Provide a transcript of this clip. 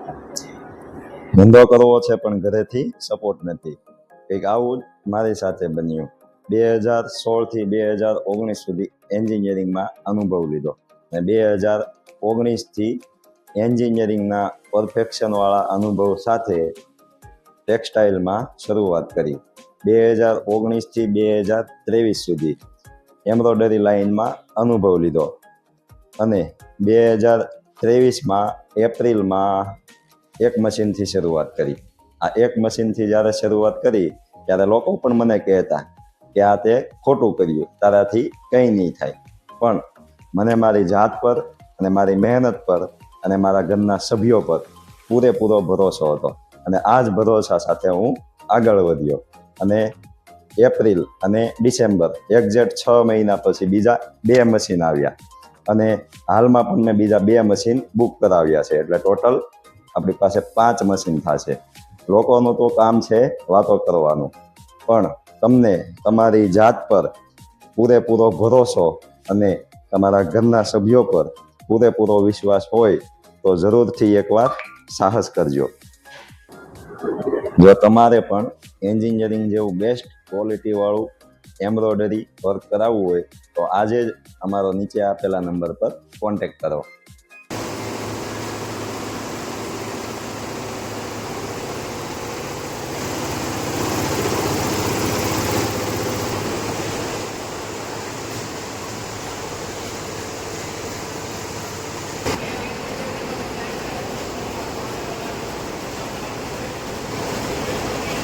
ધંધો કરવો છે પણ ઘરેથી સપોર્ટ નથી. કંઈક આવું જ મારી સાથે બન્યું. 2016 થી 2019 સુધી એન્જિનિયરિંગમાં અનુભવ લીધો અને 2019થી એન્જિનિયરિંગના પરફેક્શનવાળા અનુભવ સાથે ટેક્સટાઇલમાં શરૂઆત કરી. 2019થી 2023 સુધી એમ્બ્રોઇડરી લાઇનમાં અનુભવ લીધો અને 2023માં એપ્રિલમાં એક મશીનથી શરૂઆત કરી. આ એક મશીનથી જ્યારે શરૂઆત કરી ત્યારે લોકો પણ મને કહેતા કે આ તે ખોટું કર્યું, તારાથી કંઈ નહીં થાય. પણ મને મારી જાત પર અને મારી મહેનત પર અને મારા ઘરના સભ્યો પર પૂરેપૂરો ભરોસો હતો અને આ જ ભરોસા સાથે હું આગળ વધ્યો અને એપ્રિલ અને ડિસેમ્બર એક્ઝેક્ટ 6 મહિના પછી બીજા 2 મશીન આવ્યા અને હાલમાં પણ મેં બીજા 2 મશીન બુક કરાવ્યા છે. એટલે ટોટલ આપણી પાસે 5 મશીન થશે. લોકોનું તો કામ છે વાતો કરવાનું, પણ તમને તમારી જાત પર પૂરેપૂરો ભરોસો અને તમારા ઘરના સભ્યો પર પૂરેપૂરો વિશ્વાસ હોય તો જરૂરથી એકવાર સાહસ કરજો. જો તમારે પણ એન્જિનિયરિંગ જેવું બેસ્ટ ક્વોલિટીવાળું એમ્બ્રોઇડરી વર્ક કરાવવું હોય તો આજે જ અમારો નીચે આપેલા નંબર પર કોન્ટેક્ટ કરો.